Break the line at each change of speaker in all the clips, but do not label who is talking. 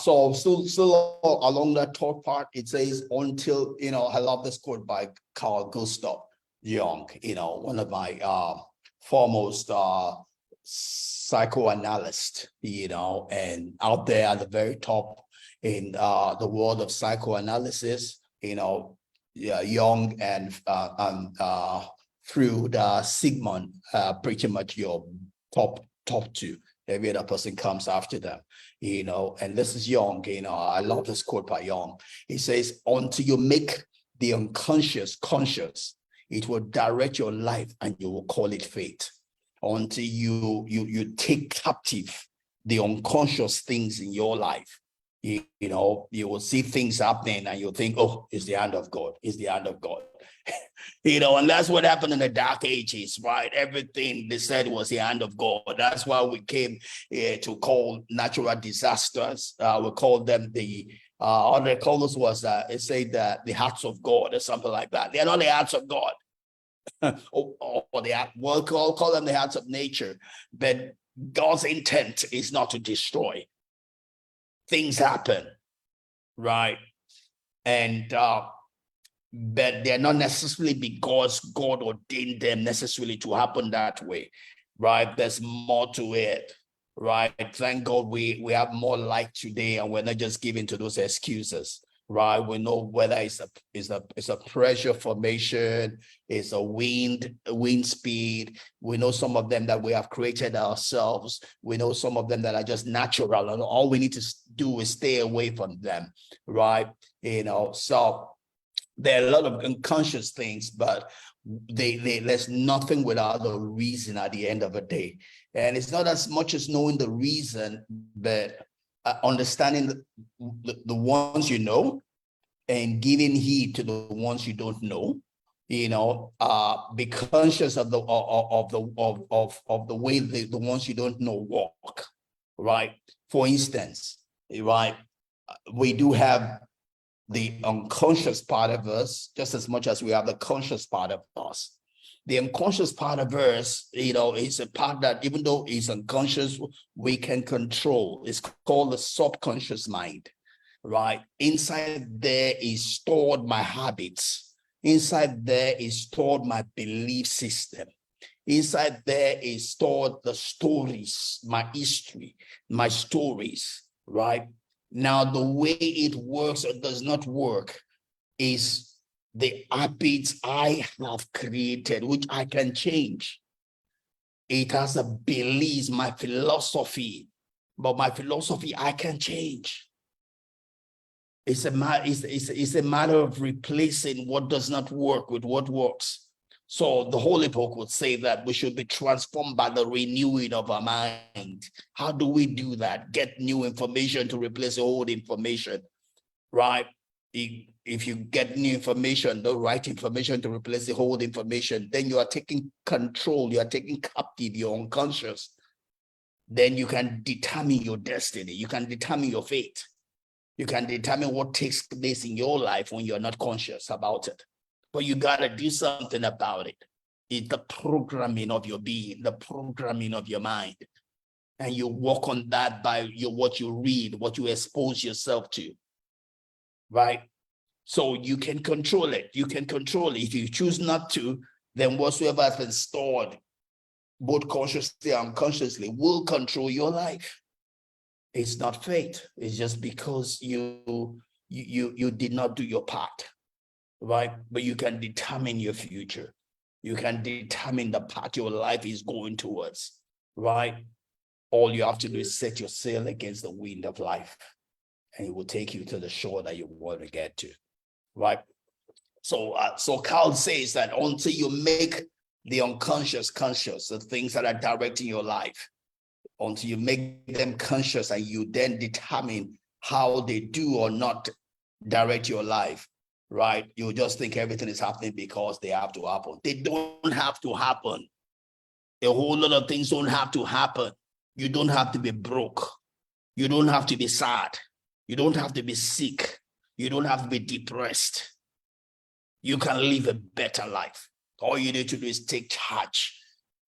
So still along that third part, it says until, I love this quote by Carl Gustav Jung, one of my foremost psychoanalysts, and out there at the very top in the world of psychoanalysis, Jung and through the Sigmund, pretty much your top two. Every other person comes after them, and this is Jung, I love this quote by Jung. He says, until you make the unconscious conscious, it will direct your life and you will call it fate. Until you take captive the unconscious things in your life, you will see things happening and you'll think, oh, it's the hand of God, it's the hand of God. And that's what happened in the Dark Ages, right? Everything they said was the hand of God. That's why we came to call natural disasters. We call them all they call us was it said that the hearts of God or something like that. They're not the hearts of God. or we'll call them the hearts of nature. But God's intent is not to destroy. Things happen, right? And but they're not necessarily because God ordained them necessarily to happen that way, right? There's more to it, right? Thank God we have more light today, and we're not just giving to those excuses, right? We know whether it's a pressure formation, it's a wind speed. We know some of them that we have created ourselves. We know some of them that are just natural, and all we need to do is stay away from them, right? So there are a lot of unconscious things, but there's nothing without a reason at the end of the day. And it's not as much as knowing the reason, but understanding the ones you know and giving heed to the ones you don't know. Be conscious of the way the ones you don't know walk, right? For instance, right, we do have the unconscious part of us just as much as we have the conscious part of us. The unconscious part of us, is a part that even though it's unconscious, we can control. It's called the subconscious mind, right? Inside there is stored my habits. Inside there is stored my belief system. Inside there is stored the stories, my history, my stories, right? Now, the way it works or does not work is the habits I have created, which I can change. It has a belief, my philosophy, but my philosophy I can change. It's a matter of replacing what does not work with what works. So the Holy Book would say that we should be transformed by the renewing of our mind. How do we do that? Get new information to replace the old information, right? If you get new information, the right information to replace the old information, then you are taking control, you are taking captive your unconscious. Then you can determine your destiny, you can determine your fate. You can determine what takes place in your life when you're not conscious about it. But you got to do something about it. It's the programming of your being, the programming of your mind. And you work on that by what you read, what you expose yourself to, right? So you can control it. You can control it. If you choose not to, then whatsoever has been stored, both consciously and unconsciously, will control your life. It's not fate. It's just because you did not do your part. Right? But you can determine your future. You can determine the path your life is going towards, right? All you have to do is set your sail against the wind of life, and it will take you to the shore that you want to get to, right? So Carl says that until you make the unconscious conscious, the things that are directing your life, until you make them conscious and you then determine how they do or not direct your life, right? You just think everything is happening because they have to happen. They don't have to happen. A whole lot of things don't have to happen. You don't have to be broke. You don't have to be sad. You don't have to be sick. You don't have to be depressed. You can live a better life. All you need to do is take charge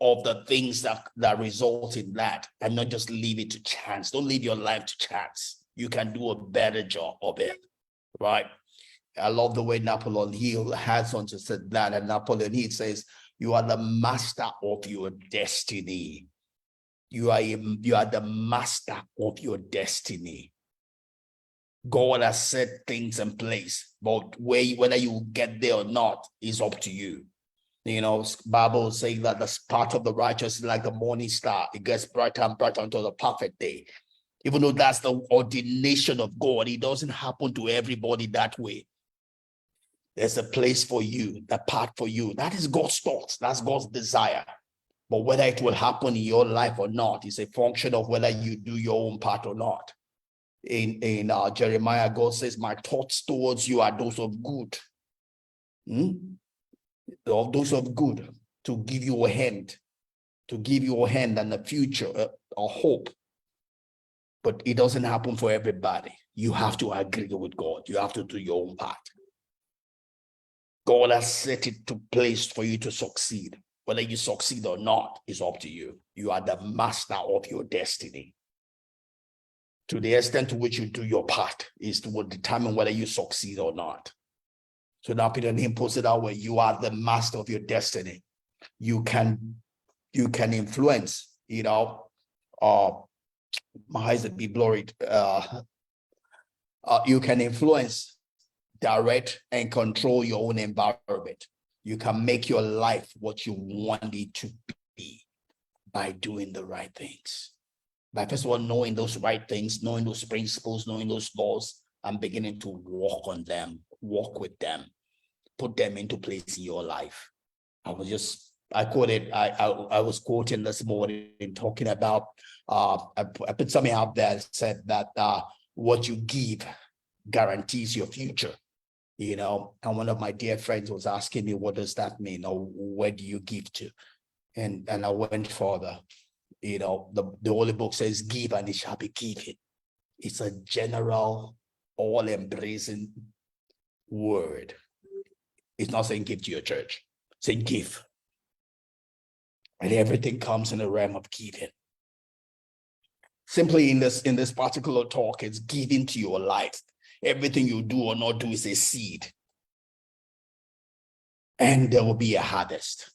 of the things that result in that, and not just leave it to chance. Don't leave your life to chance. you can do a better job of it, right? I love the way Napoleon Hill has on to said that, and Napoleon Hill says, you are the master of your destiny. You are the master of your destiny. God has set things in place, but whether you get there or not is up to you. You know, Bible saying that the path of the righteous is like the morning star. It gets brighter and brighter until the perfect day. Even though that's the ordination of God, it doesn't happen to everybody that way. There's a place for you, a path for you. That is God's thoughts. That's God's desire. But whether it will happen in your life or not is a function of whether you do your own part or not. In Jeremiah, God says, my thoughts towards you are those of good. Of those of good, to give you a hand, and a future, a hope. But it doesn't happen for everybody. You have to agree with God. You have to do your own part. God has set it to place for you to succeed. Whether you succeed or not is up to you. You are the master of your destiny. To the extent to which you do your part is to determine whether you succeed or not. So now Peter Name puts it out where you are the master of your destiny. You can influence, my eyes that be blurred. You can influence, direct, and control your own environment. You can make your life what you want it to be by doing the right things. By first of all, knowing those right things, knowing those principles, knowing those laws, and beginning to walk on them, walk with them, put them into place in your life. I was quoting this morning talking about, I put something out there that said that what you give guarantees your future, and one of my dear friends was asking me, what does that mean? Or where do you give to? And I went further. The Holy Book says, give and it shall be given. It's a general, all-embracing word. It's not saying give to your church. It's saying give. And everything comes in the realm of giving. Simply in this particular talk, it's giving to your life. Everything you do or not do is a seed. And there will be a harvest.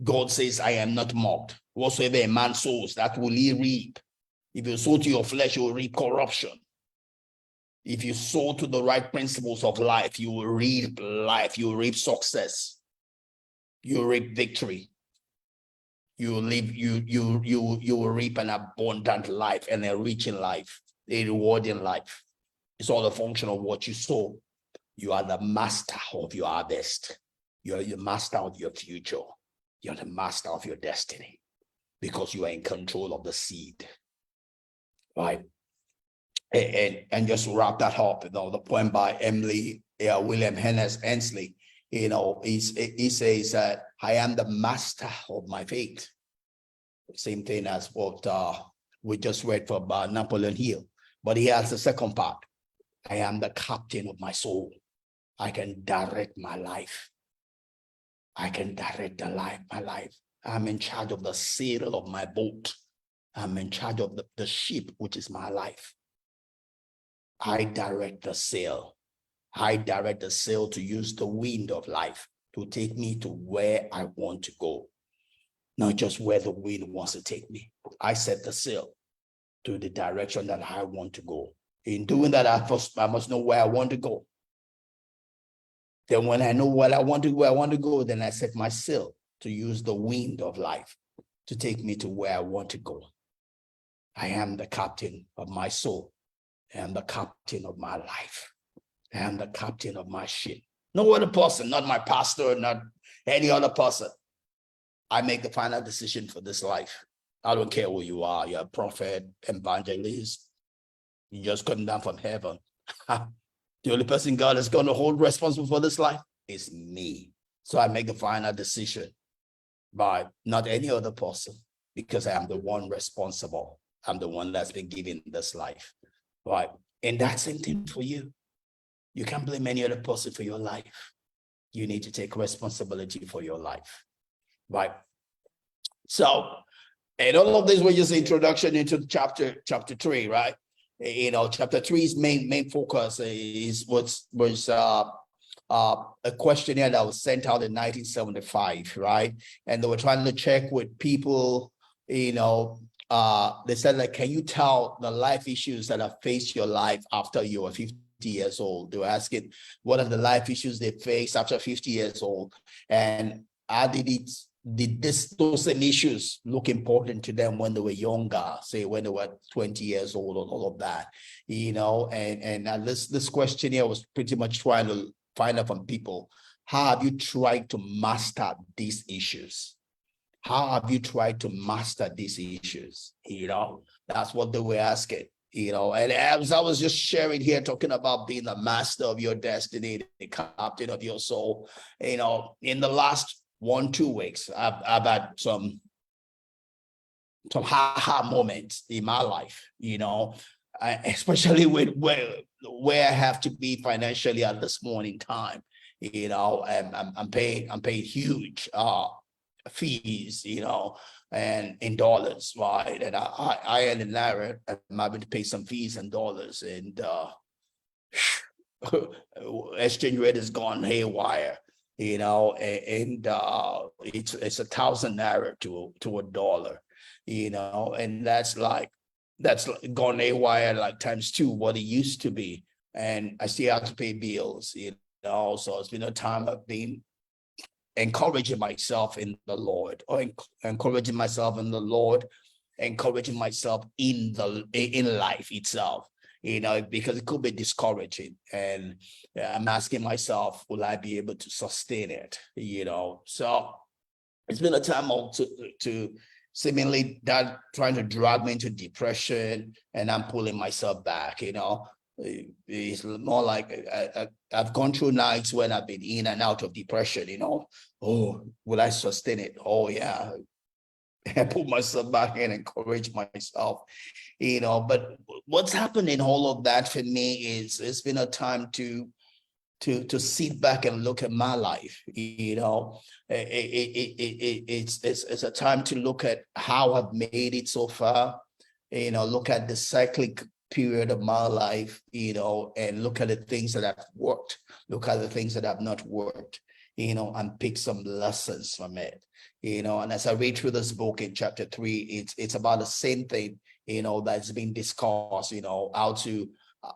God says, I am not mocked. Whatsoever a man sows, that will he reap. If you sow to your flesh, you will reap corruption. If you sow to the right principles of life, you will reap life. You will reap success. You will reap victory. You will live. You will reap an abundant life and a rich in life, a rewarding life. It's all a function of what you sow. You are the master of your harvest. You are the master of your future. You're the master of your destiny because you are in control of the seed, right? And just to wrap that up, the poem by William Hensley, he says that I am the master of my fate. Same thing as what we just read from Napoleon Hill, but he has the second part. I am the captain of my soul. I can direct my life. I can direct my life. I'm in charge of the sail of my boat. I'm in charge of the ship, which is my life. I direct the sail. I direct the sail to use the wind of life to take me to where I want to go, not just where the wind wants to take me. I set the sail to the direction that I want to go. In doing that, I must know where I want to go. Then when I know where I want to go, then I set my sail to use the wind of life to take me to where I want to go. I am the captain of my soul. I am the captain of my life. I am the captain of my ship. No other person, not my pastor, not any other person. I make the final decision for this life. I don't care who you are. You're a prophet, evangelist. You just come down from heaven. The only person God is going to hold responsible for this life is me. So I make the final decision by not any other person because I am the one responsible. I'm the one that's been given this life, right? And that's same thing for you. You can't blame any other person for your life. You need to take responsibility for your life, right? So, and all of this was just introduction into chapter 3, right? chapter three's main focus was a questionnaire that was sent out in 1975, right? And they were trying to check with people, they said, like, can you tell the life issues that have faced your life after you were 50 years old? They were asking what are the life issues they face after 50 years old, and how did those same issues look important to them when they were younger, say when they were 20 years old, and all of that, and this questionnaire was pretty much trying to find out from people, how have you tried to master these issues? How have you tried to master these issues? That's what they were asking. And as I was just sharing here, talking about being the master of your destiny, the captain of your soul, in the last 1-2 weeks, I've had some ha-ha moments in my life, especially with where I have to be financially at this morning time. I'm paying huge fees, and in dollars, right? And I am in naira, I'm having to pay some fees in dollars, and exchange rate has gone haywire, and it's 1,000 naira to a dollar, and that's gone haywire like ×2 what it used to be, and I still have to pay bills, so it's been a time of being encouraging myself in the Lord, or encouraging myself in the Lord, encouraging myself in life itself, because it could be discouraging, and I'm asking myself, will I be able to sustain it? So it's been a time to seemingly that trying to drag me into depression, and I'm pulling myself back. It's more like I've gone through nights when I've been in and out of depression, oh, will I sustain it? Oh yeah. I put myself back and encourage myself, but what's happened in all of that for me is it's been a time to sit back and look at my life. It's a time to look at how I've made it so far, look at the cyclic period of my life, and look at the things that have worked, look at the things that have not worked, and pick some lessons from it, and as I read through this book in chapter 3, it's about the same thing, that's been discussed, how to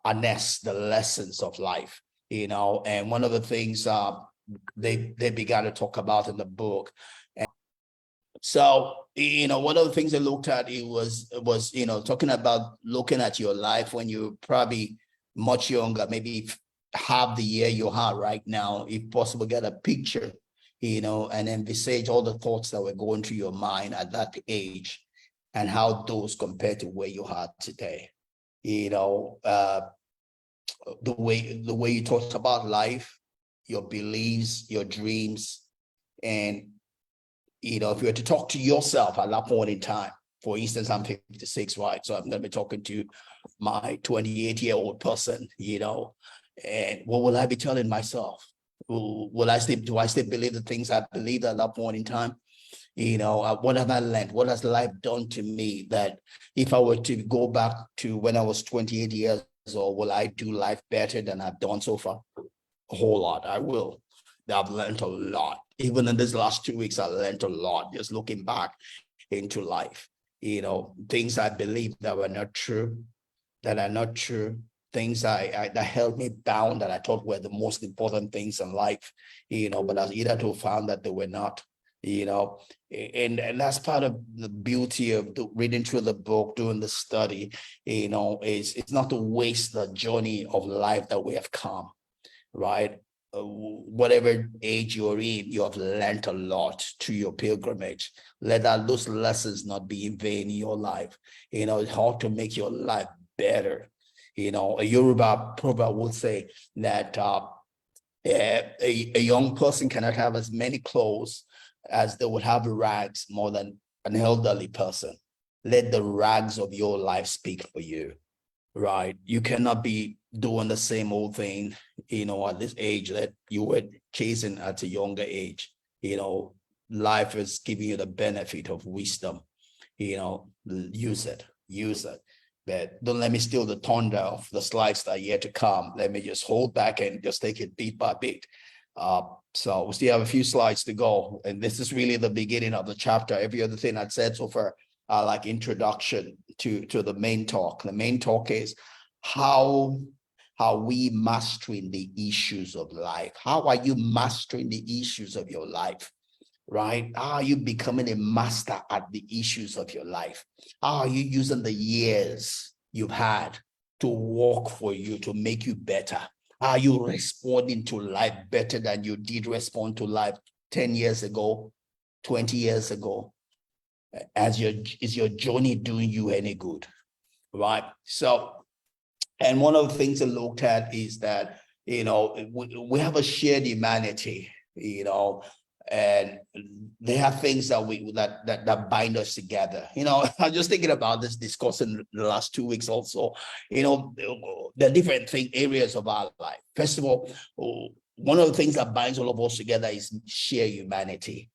harness the lessons of life, and one of the things they began to talk about in the book. So, one of the things I looked at, it was, talking about looking at your life when you're probably much younger, maybe half the year you are right now, if possible, get a picture, and envisage all the thoughts that were going through your mind at that age, and how those compare to where you are today. The way you talked about life, your beliefs, your dreams, and if you were to talk to yourself at that point in time, for instance, I'm 56, right? So I'm going to be talking to my 28-year-old person, and what will I be telling myself? Do I still believe the things I believed at that point in time? What have I learned? What has life done to me that if I were to go back to when I was 28 years old, will I do life better than I've done so far? A whole lot. I will. I've learned a lot. Even in these last 2 weeks, I learned a lot just looking back into life. Things I believed that were not true, that are not true, things that held me bound that I thought were the most important things in life, but I was either to found that they were not, and that's part of the beauty of reading through the book, doing the study, is it's not to waste the journey of life that we have come, right? Whatever age you're in, you have learned a lot through your pilgrimage. Let those lessons not be in vain in your life. It's how to make your life better. A Yoruba proverb would say that a young person cannot have as many clothes as they would have rags more than an elderly person. Let the rags of your life speak for you, right? You cannot be doing the same old thing, at this age that you were chasing at a younger age. Life is giving you the benefit of wisdom, use it. But don't let me steal the thunder of the slides that are yet to come. Let me just hold back and just take it bit by bit. So we still have a few slides to go. And this is really the beginning of the chapter. Every other thing I'd said so far, like introduction to the main talk. The main talk is how we mastering the issues of life. How are you mastering the issues of your life? Right? How are you becoming a master at the issues of your life? How are you using the years you've had to work for you, to make you better? How are you responding to life better than you did respond to life 10 years ago, 20 years ago? Is your journey doing you any good? Right? So, and one of the things I looked at is that, we have a shared humanity, and there are things that bind us together. I'm just thinking about this discussing the last 2 weeks also. The different areas of our life. First of all, one of the things that binds all of us together is sheer humanity.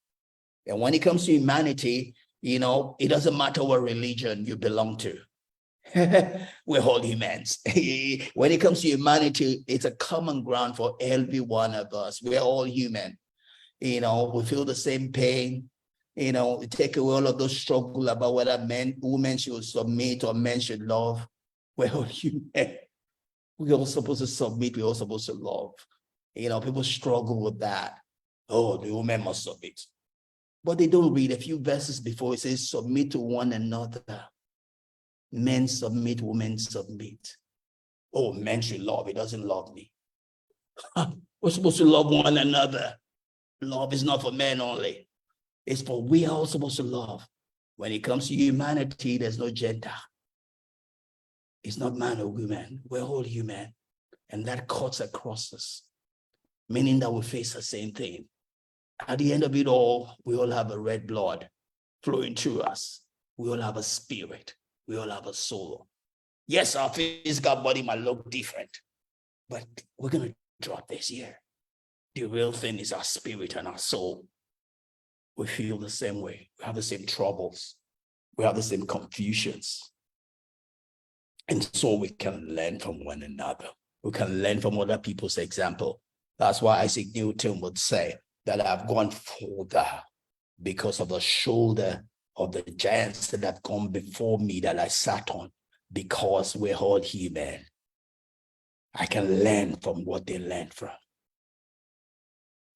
And when it comes to humanity, it doesn't matter what religion you belong to. We're all humans. When it comes to humanity, it's a common ground for every one of us. We're all human. We feel the same pain. We take away all of those struggle about whether women should submit or men should love. We're all human. We're all supposed to submit. We're all supposed to love. People struggle with that. Oh, the woman must submit. But they don't read a few verses before. It says, submit to one another. Men submit, women submit. Oh, men should love. He doesn't love me. We're supposed to love one another. Love is not for men only. It's for we are all supposed to love. When it comes to humanity, there's no gender. It's not man or woman. We're all human. And that cuts across us, meaning that we face the same thing. At the end of it all, we all have a red blood flowing through us. We all have a spirit. We all have a soul. Yes, our physical body might look different, but we're going to drop this here. The real thing is our spirit and our soul. We feel the same way. We have the same troubles. We have the same confusions. And so we can learn from one another. We can learn from other people's example. That's why Isaac Newton would say that I've gone further because of the shoulder of the giants that have gone before me that I sat on, because we're all human. I can learn from what they learned from.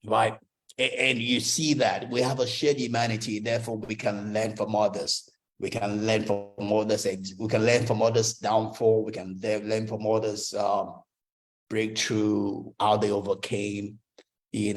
Right? And you see that we have a shared humanity, therefore we can learn from others. We can learn from others. We can learn from others' downfall. We can learn from others' breakthrough, how they overcame. There's